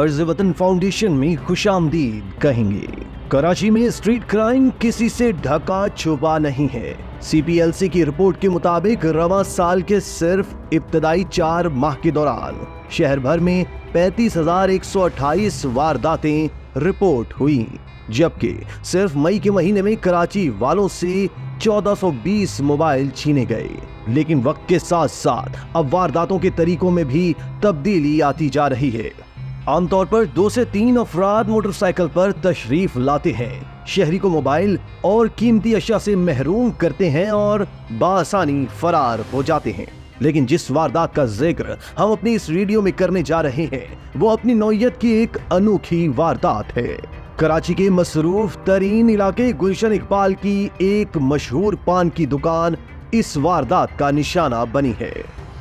अर्ज़ वतन फाउंडेशन में खुशामदीद कहेंगे। कराची में स्ट्रीट क्राइम किसी से ढका छुपा नहीं है। CPLC की रिपोर्ट के मुताबिक रवां साल के सिर्फ इब्तदाई 4 माह के दौरान शहर भर में 35,128 वारदातें रिपोर्ट हुई, जबकि सिर्फ मई के महीने में कराची वालों से 1420 मोबाइल छीने गए। लेकिन वक्त के साथ साथ अब वारदातों के तरीकों में भी तब्दीली आती जा रही है। आमतौर पर 2 से 3 अफराद मोटरसाइकिल पर तशरीफ लाते हैं, शहरी को मोबाइल और कीमती अशिया से महरूम करते हैं और बासानी फरार हो जाते हैं। लेकिन जिस वारदात का जिक्र हम अपनी इस वीडियो में करने जा रहे हैं वो अपनी नौयत की एक अनोखी वारदात है। कराची के मसरूफ तरीन इलाके गुलशन इकबाल की एक मशहूर पान की दुकान इस वारदात का निशाना बनी है।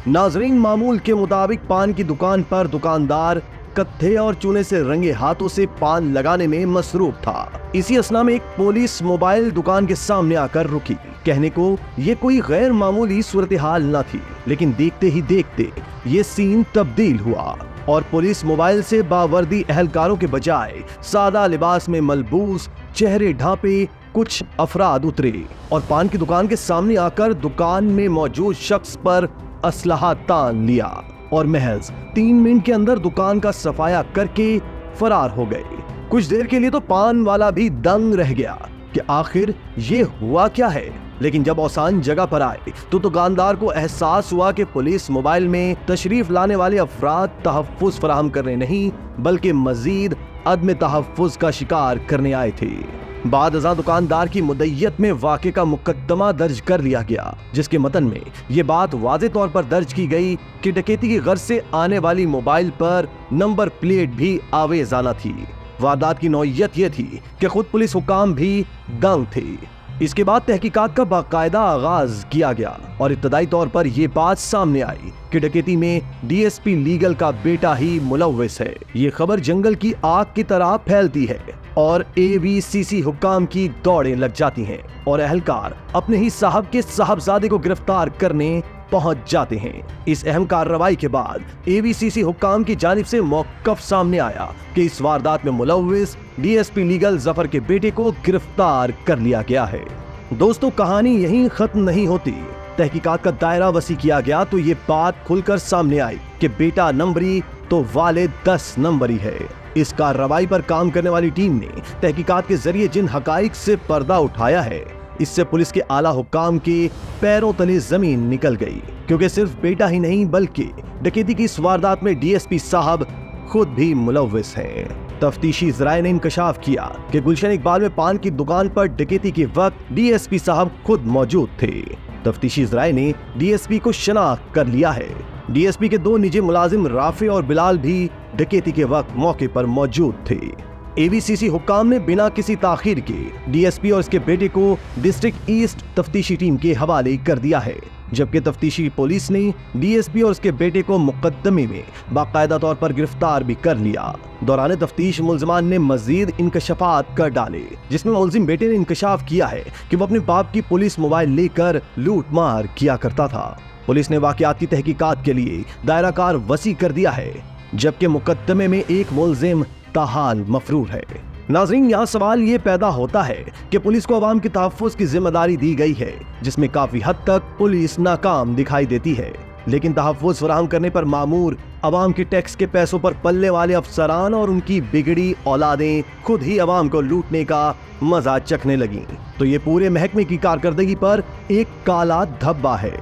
नाजरीन, मामूल के मुताबिक पान की दुकान पर दुकानदार कत्थे और चूने से रंगे हाथों से पान लगाने में मसरूफ था। इसी असना में एक पुलिस मोबाइल दुकान के सामने आकर रुकी। कहने को ये कोई गैर मामूली सूरत हाल न थी, लेकिन देखते ही देखते ये सीन तब्दील हुआ और पुलिस मोबाइल से बावर्दी अहलकारों के बजाय सादा लिबास में मलबूस चेहरे ढांपे कुछ अफराद उतरे और पान की दुकान के सामने आकर दुकान में मौजूद शख्स पर असलहा तान लिया और महज 3 मिनट के अंदर दुकान का सफाया करके फरार हो गए। कुछ देर के लिए तो पान वाला भी दंग रह गया कि आखिर ये हुआ क्या है। लेकिन जब औसान जगह पर आए तो दुकानदार को एहसास हुआ कि पुलिस मोबाइल में तशरीफ लाने वाले अफराद तहफ्फुज फराहम करने नहीं बल्कि मजीद अदम तहफ्फुज का शिकार करने आए थे। बाद अज़ां दुकानदार की मुद्दत में वाक़े का मुकद्दमा दर्ज कर लिया गया, जिसके मतन में ये बात वाज़े तौर पर दर्ज की गई कि डकैती की गर्ज से आने वाली मोबाइल पर नंबर प्लेट भी आवेज़ाना थी। वारदात की नौयत ये थी कि खुद पुलिस हुकाम भी दंग थे। इसके बाद तहकीकात का बाकायदा आगाज किया गया और इब्तदाई तौर पर यह बात सामने आई कि डकैती में DSP लीगल का बेटा ही मुलव्विस है। ये खबर जंगल की आग की तरह फैलती है और AVCC हुक्काम की दौड़ें लग जाती हैं और अहलकार अपने ही साहब के साहबजादे को गिरफ्तार करने पहुंच जाते हैं। इस अहम कार्रवाई के बाद AVCC हुक्काम की जानिब से मौक़िफ़ सामने आया कि इस वारदात में मुलव्विस DSP लीगल जफर के बेटे को गिरफ्तार कर लिया गया है। दोस्तों, कहानी यहीं खत्म नहीं होती। तहकीकात का दायरा वसी किया गया तो ये बात खुलकर सामने आई कि बेटा नंबरी तो वालिद 10 नंबरी है। इस कार्रवाई पर काम करने वाली टीम ने तहकीकात के जरिए जिन हकाइक से पर्दा उठाया है, इससे पुलिस के आला हुक्काम के पैरों तले जमीन निकल गई, क्योंकि सिर्फ बेटा ही नहीं बल्कि डकैती की इस वारदात में DSP साहब खुद भी मुलव्विस हैं। तफ्तीशी ज़राए ने इंकशाफ किया कि गुलशन इकबाल में पान की दुकान पर डकैती के वक्त DSP साहब खुद मौजूद थे। तफ्तीशी ज़राए ने DSP को शनाख्त कर लिया है। DSP के 2 निजी मुलाजिम राफे और बिलाल भी डकैती के वक्त मौके पर मौजूद थे। AVCC हुक्काम ने बिना किसी ताखीर के DSP और इसके बेटे को डिस्ट्रिक्ट ईस्ट तफ्तीशी टीम के हवाले कर दिया है, जबकि तफ्तीशी पुलिस ने DSP और उसके बेटे को मुकद्दमे में बाकायदा तौर पर गिरफ्तार भी कर लिया। दौरान तफ्तीश मुल्ज़िमान ने मजीद इंकशाफात कर डाले, जिसमें मुल्ज़िम बेटे ने इंकशाफ किया है कि वो अपने बाप की पुलिस मोबाइल लेकर लूट मार किया करता था। पुलिस ने वाक़यात की तहकीकात के लिए दायरा कार वसी कर दिया है, जबकि मुकद्दमे में एक मुल्ज़िम ताहाल मफरूर है। नाज़रीन, यहाँ सवाल ये पैदा होता है कि पुलिस को अवाम के तहफ़्फ़ुज़ की जिम्मेदारी दी गई है, जिसमें काफ़ी हद तक पुलिस नाकाम दिखाई देती है। लेकिन तहफ़्फ़ुज़ फराहम करने पर मामूर अवाम के टैक्स के पैसों पर पलने वाले अफसरान और उनकी बिगड़ी औलादें खुद ही अवाम को लूटने का मजा चखने लगी, तो ये पूरे महकमे की कारकर्दगी पर एक काला धब्बा है।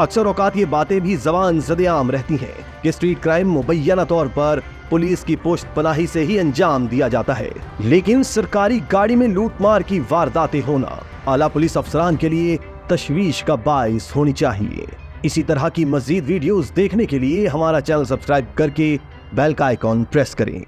अक्सर औकात ये बातें भी ज़बान ज़द-ए-आम रहती हैं कि स्ट्रीट क्राइम मुबैना तौर पर पुलिस की पोस्ट पनाही से ही अंजाम दिया जाता है, लेकिन सरकारी गाड़ी में लूटमार की वारदातें होना आला पुलिस अफसरान के लिए तशवीश का बाइस होनी चाहिए। इसी तरह की मजीद वीडियोस देखने के लिए हमारा चैनल सब्सक्राइब करके बेल का आइकॉन प्रेस करें।